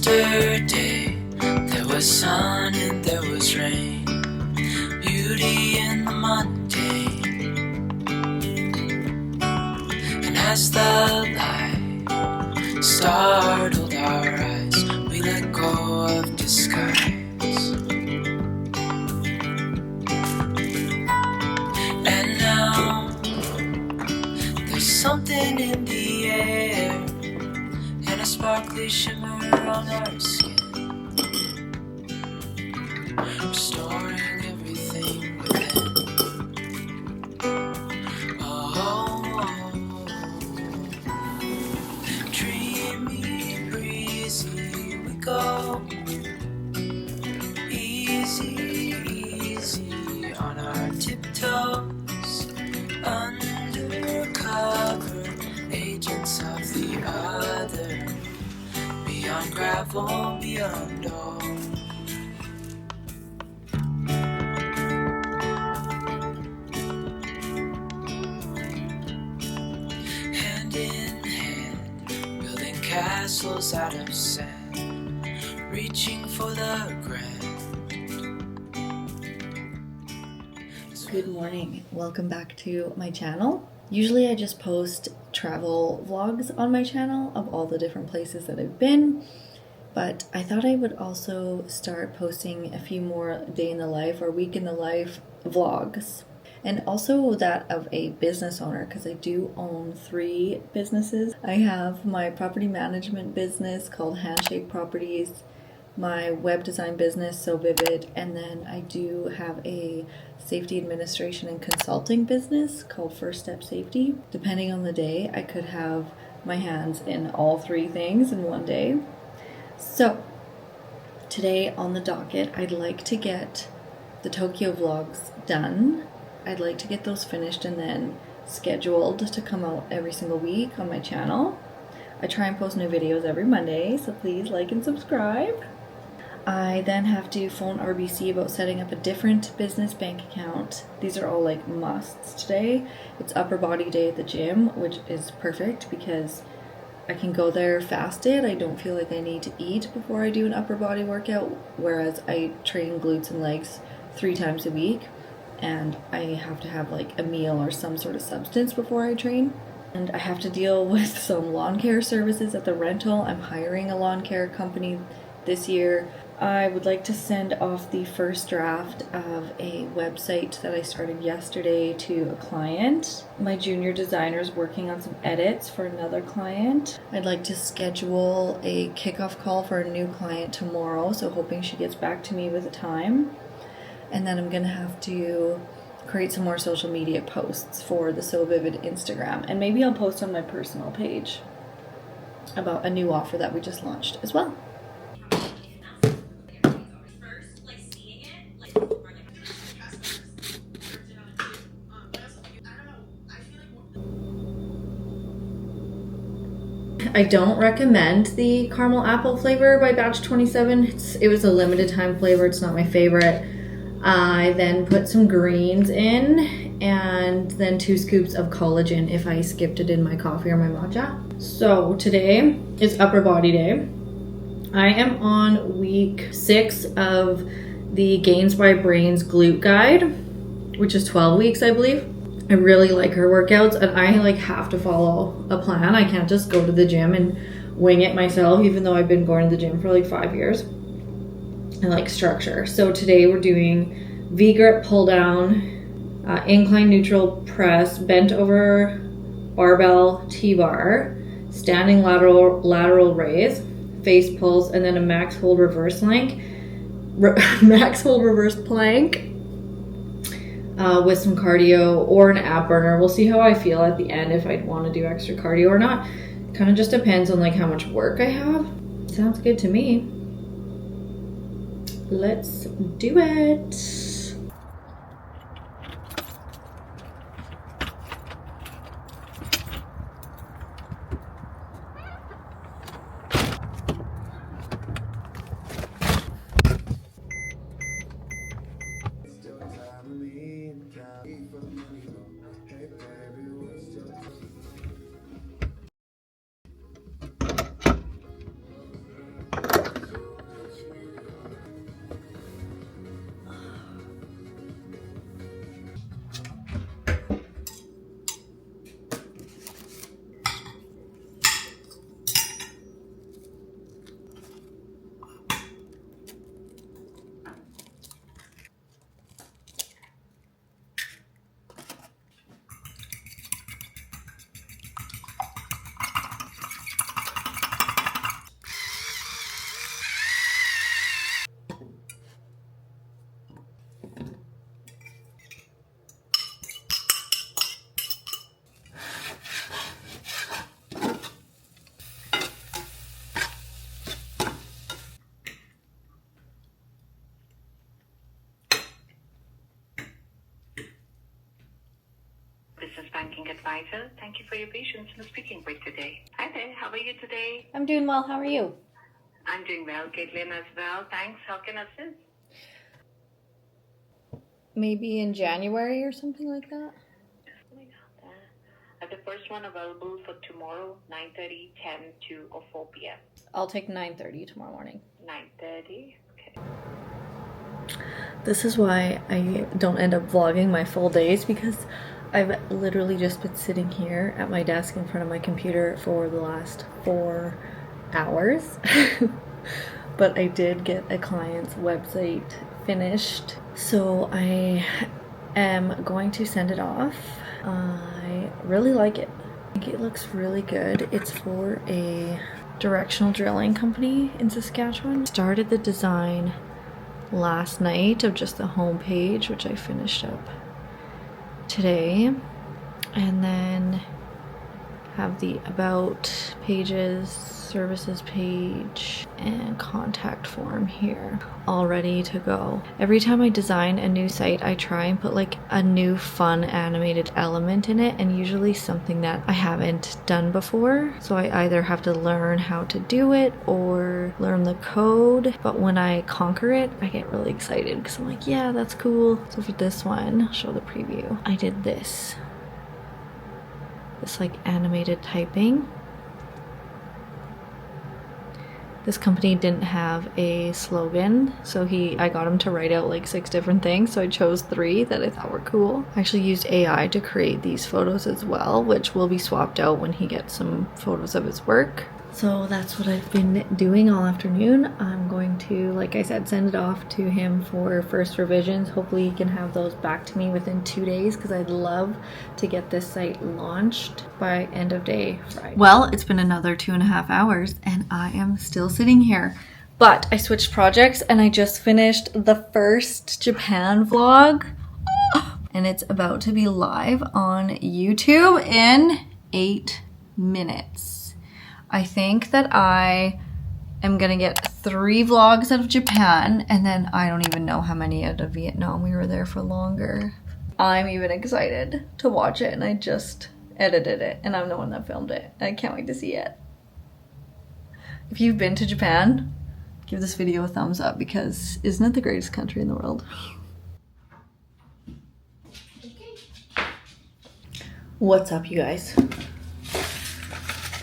Yesterday there was sun and there was rain, beauty in the mundane. And as the light startled our eyes, we let go of disguise. And now there's something in the air and a sparkly shimmer on our skin, restoring everything within. Oh, dreamy, breezy we go, easy, easy on our tiptoes, undercover agents of the other, beyond gravel, beyond all. Hand in hand, building castles out of sand, reaching for the grand. Good morning, welcome back to my channel. Usually I just post travel vlogs on my channel of all the different places that I've been, but I thought I would also start posting a few more day in the life or week in the life vlogs, and also that of a business owner, because I do own 3 businesses. I have my property management business called Handshake Properties, my web design business, 𝘃𝗵𝗶𝗀, and then I do have a safety administration and consulting business called First Step Safety. Depending on the day, I could have my hands in all 3 things in one day. So today on the docket, I'd like to get the Tokyo vlogs done. I'd like to get those finished and then scheduled to come out every single week on my channel. I try and post new videos every Monday, so please like and subscribe. I then have to phone RBC about setting up a different business bank account. These are all like musts today. It's upper body day at the gym, which is perfect because I can go there fasted. I don't feel like I need to eat before I do an upper body workout, whereas I train glutes and legs 3 times a week, and I have to have like a meal or some sort of substance before I train. And I have to deal with some lawn care services at the rental. I'm hiring a lawn care company this year. I would like to send off the first draft of a website that I started yesterday to a client. My junior designer is working on some edits for another client. I'd like to schedule a kickoff call for a new client tomorrow, so hoping she gets back to me with a time. And then I'm gonna have to create some more social media posts for the 𝘃𝗵𝗶𝗀 Instagram, and maybe I'll post on my personal page about a new offer that we just launched as well. I don't recommend the caramel apple flavor by batch 27. It was a limited time flavor, it's not my favorite. I then put some greens in, and then 2 scoops of collagen if I skipped it in my coffee or my matcha. So today is upper body day. I am on week 6 of the Gains by Brains glute guide, which is 12 weeks, I believe. I really like her workouts, and I like have to follow a plan. I can't just go to the gym and wing it myself, even though I've been going to the gym for like 5 years. I like structure. So today we're doing V-grip pull down, incline neutral press, bent over barbell T-bar, standing lateral raise, face pulls, and then a max hold reverse plank, with some cardio or an ab burner. We'll see how I feel at the end, if I'd want to do extra cardio or not. Kind of just depends on like how much work I have. Sounds good to me. Let's do it. Business Banking Advisor. Thank you for your patience in speaking with today. Hi there, how are you today? I'm doing well. How are you? I'm doing well, Caitlin as well. Thanks. How can I assist? Maybe in January or something like that? I have the first one available for tomorrow, 9:30, 10, 2, or 4 p.m. I'll take 9:30 tomorrow morning. 9:30, okay. This is why I don't end up vlogging my full days, because I've literally just been sitting here at my desk in front of my computer for the last 4 hours. But I did get a client's website finished, so I am going to send it off. I really like it. I think it looks really good. It's for a directional drilling company in Saskatchewan. Started the design last night of just the home page, which I finished up today, and then have the about pages, services page, and contact form here all ready to go. Every time I design a new site, I try and put like a new fun animated element in it, and usually something that I haven't done before. So I either have to learn how to do it or learn the code, but when I conquer it, I get really excited because I'm like, yeah, that's cool. So for this one, I'll show the preview. I did this like animated typing. This company didn't have a slogan, so I got him to write out like 6 different things, so I chose 3 that I thought were cool. I actually used AI to create these photos as well, which will be swapped out when he gets some photos of his work. So that's what I've been doing all afternoon. I'm going to, like I said, send it off to him for first revisions. Hopefully he can have those back to me within 2 days, because I'd love to get this site launched by end of day Friday. Well, it's been another 2.5 hours and I am still sitting here. But I switched projects and I just finished the first Japan vlog. And it's about to be live on YouTube in 8 minutes. I think that I am gonna get 3 vlogs out of Japan, and then I don't even know how many out of Vietnam. We were there for longer. I'm even excited to watch it, and I just edited it, and I'm the one that filmed it. I can't wait to see it. If you've been to Japan, give this video a thumbs up, because isn't it the greatest country in the world? What's up, you guys?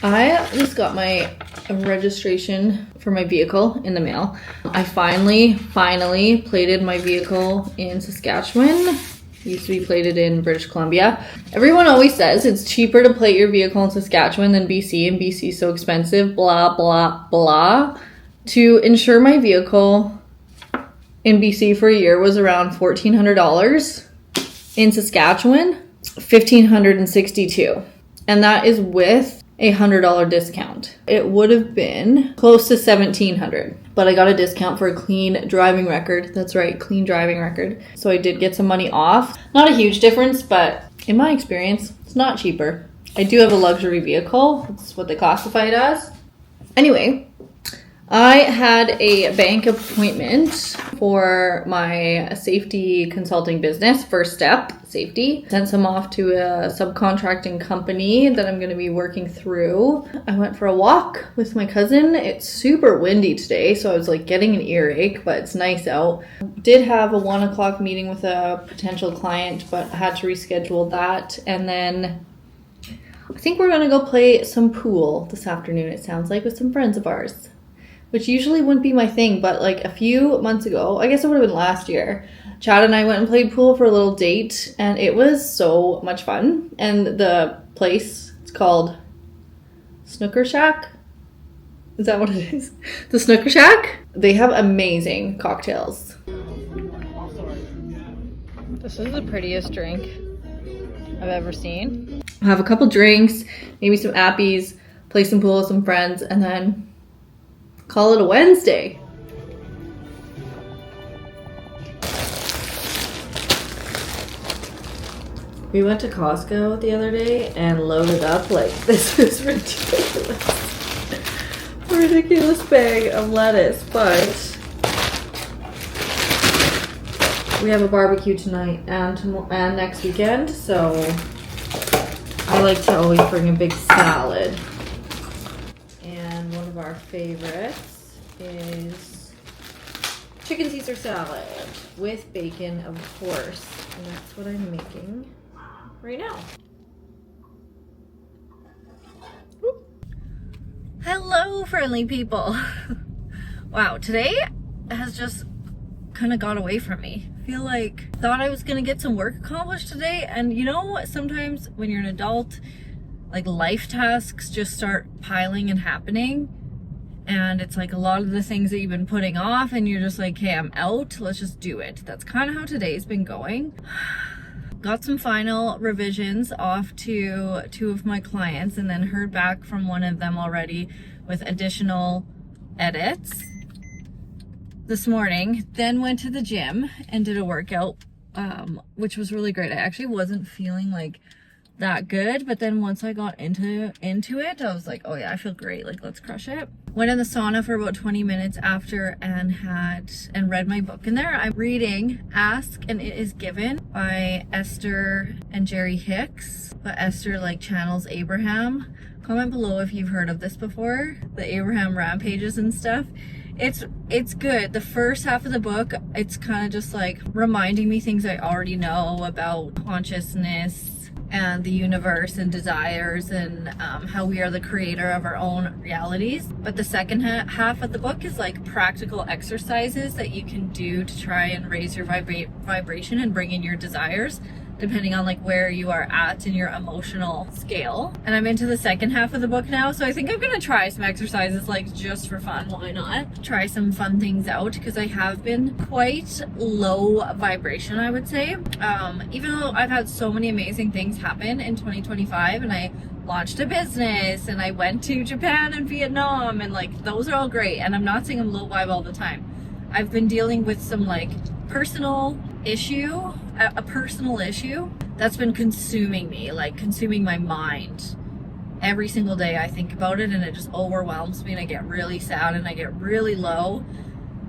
I just got my registration for my vehicle in the mail. I finally plated my vehicle in Saskatchewan. It used to be plated in British Columbia. Everyone always says it's cheaper to plate your vehicle in Saskatchewan than BC, and BC is so expensive, blah, blah, blah. To insure my vehicle in BC for a year was around $1,400. In Saskatchewan, $1,562. And that is with a $100 discount. It would have been close to $1,700, but I got a discount for a clean driving record. That's right, clean driving record. So I did get some money off. Not a huge difference, but in my experience, it's not cheaper. I do have a luxury vehicle. That's what they classify it as. Anyway, I had a bank appointment for my safety consulting business, First Step Safety. Sent some off to a subcontracting company that I'm going to be working through. I went for a walk with my cousin. It's super windy today, so I was like getting an earache, but it's nice out. Did have a 1 o'clock meeting with a potential client, but I had to reschedule that. And then I think we're going to go play some pool this afternoon, it sounds like, with some friends of ours. Which usually wouldn't be my thing, but like a few months ago, I guess it would have been last year, Chad and I went and played pool for a little date, and it was so much fun. And the place, it's called Snooker Shack. Is that what it is? The Snooker Shack? They have amazing cocktails. This is the prettiest drink I've ever seen. I'll have a couple drinks, maybe some appies, play some pool with some friends, and then call it a Wednesday. We went to Costco the other day and loaded up like this is ridiculous bag of lettuce, but we have a barbecue tonight and next weekend, so I like to always bring a big salad. And one of our favorites is chicken Caesar salad with bacon, of course. And that's what I'm making right now. Hello, friendly people. Wow, today has just kind of got away from me. I feel like thought I was gonna get some work accomplished today, and you know, sometimes when you're an adult, like life tasks just start piling and happening, and it's like a lot of the things that you've been putting off, and you're just like, hey, I'm out, let's just do it. That's kind of how today's been going. Got some final revisions off to 2 of my clients, and then heard back from one of them already with additional edits this morning. Then went to the gym and did a workout, which was really great. I actually wasn't feeling like that good, but then once I got into it, I was like, oh yeah, I feel great, like let's crush it. Went in the sauna for about 20 minutes after and read my book in there. I'm reading Ask and It Is Given by Esther and Jerry Hicks, but Esther like channels Abraham. Comment below if you've heard of this before, the Abraham rampages and stuff. It's good. The first half of the book, it's kind of just like reminding me things I already know about consciousness and the universe and desires and how we are the creator of our own realities. But the second half of the book is like practical exercises that you can do to try and raise your vibration and bring in your desires, depending on like where you are at in your emotional scale. And I'm into the second half of the book now, so I think I'm gonna try some exercises like just for fun. Why not? Try some fun things out, because I have been quite low vibration, I would say. Even though I've had so many amazing things happen in 2025, and I launched a business and I went to Japan and Vietnam, and like those are all great, and I'm not saying I'm low vibe all the time. I've been dealing with some like personal issue that's been consuming me, like consuming my mind. Every single day I think about it and it just overwhelms me, and I get really sad and I get really low.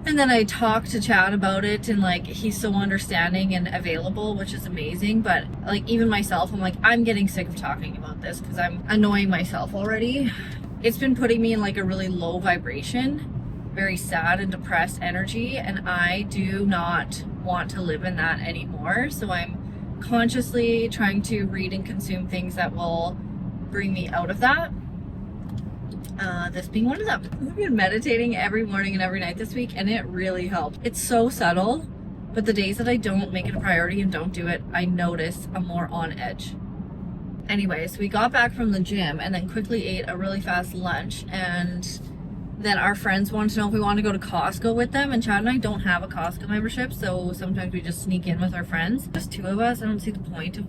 And then I talk to Chad about it, and like he's so understanding and available, which is amazing. But like even myself, I'm like, I'm getting sick of talking about this because I'm annoying myself already. It's been putting me in like a really low vibration, very sad and depressed energy, and I do not want to live in that anymore. So I'm consciously trying to read and consume things that will bring me out of that. This being one of them. I've been meditating every morning and every night this week, and it really helped. It's so subtle, but the days that I don't make it a priority and don't do it, I notice I'm more on edge. Anyways, we got back from the gym and then quickly ate a really fast lunch, and then our friends wanted to know if we wanted to go to Costco with them, and Chad and I don't have a Costco membership, so sometimes we just sneak in with our friends. Just 2 of us. I don't see the point of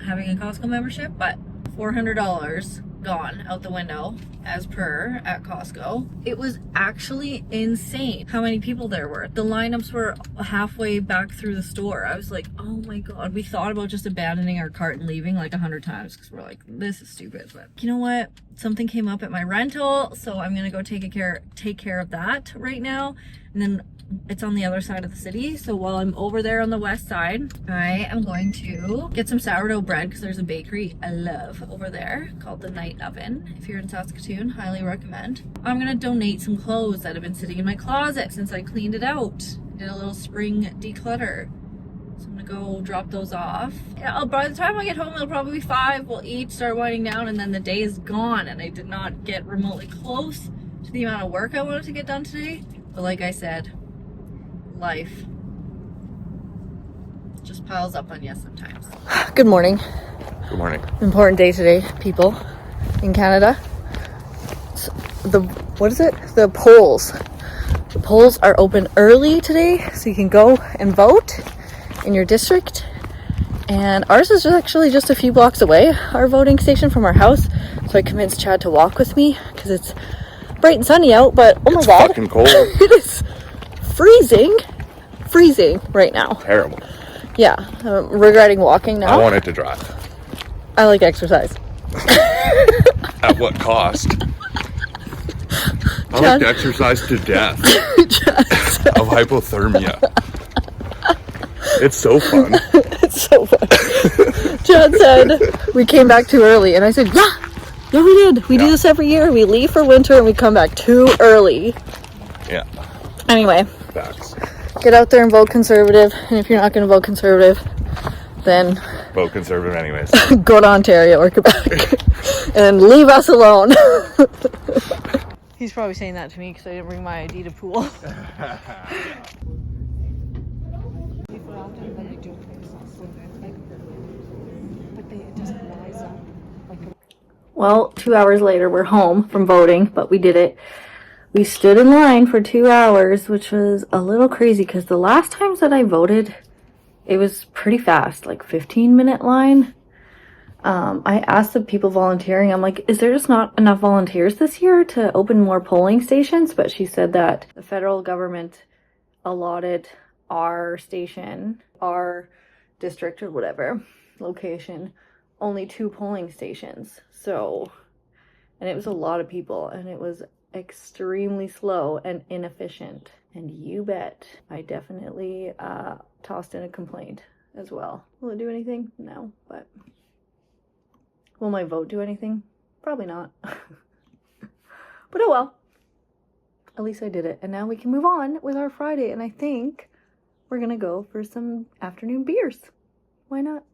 having a Costco membership, but $400 gone out the window as per at Costco. It was actually insane how many people there were. The lineups were halfway back through the store. I was like, oh my god. We thought about just abandoning our cart and leaving like 100 times because we're like, this is stupid. But you know what? Something came up at my rental, so I'm gonna go take care of that right now. And then it's on the other side of the city, so while I'm over there on the west side, I am going to get some sourdough bread because there's a bakery I love over there called the Night Oven. If you're in Saskatoon, highly recommend. I'm gonna donate some clothes that have been sitting in my closet since I cleaned it out. Did a little spring declutter, so I'm gonna go drop those off. By the time I get home, it'll probably be 5. We'll eat, start winding down, and then the day is gone, and I did not get remotely close to the amount of work I wanted to get done today. But like I said, life just piles up on you sometimes. Good morning. Good morning. Important day today, people in Canada. What is it? The polls. The polls are open early today, so you can go and vote in your district. And ours is actually just a few blocks away, our voting station from our house. So I convinced Chad to walk with me because it's bright and sunny out, but oh my god. It's fucking cold. It is freezing right now. Terrible. Yeah, I'm regretting walking now. I wanted to drive. I like exercise. At what cost? I like to exercise to death of hypothermia. It's so fun. It's so fun. Chad said we came back too early, and I said, yeah, we did. We do this every year. We leave for winter and we come back too early. Yeah. Anyway, Facts. get out there and vote Conservative, and if you're not going to vote Conservative, then Vote Conservative anyways. go to Ontario or Quebec and leave us alone. He's probably saying that to me because I didn't bring my ID to pool. Well, 2 hours later, we're home from voting, but we did it. We stood in line for 2 hours, which was a little crazy because the last times that I voted, it was pretty fast, like 15-minute line. I asked the people volunteering, I'm like, is there just not enough volunteers this year to open more polling stations? But she said that the federal government allotted our station, our district or whatever location, only 2 polling stations. So, and it was a lot of people, and it was extremely slow and inefficient. And you bet I definitely tossed in a complaint as well. Will it do anything? No, but will my vote do anything? Probably not. But oh well. At least I did it. And now we can move on with our Friday, and I think we're gonna go for some afternoon beers. Why not?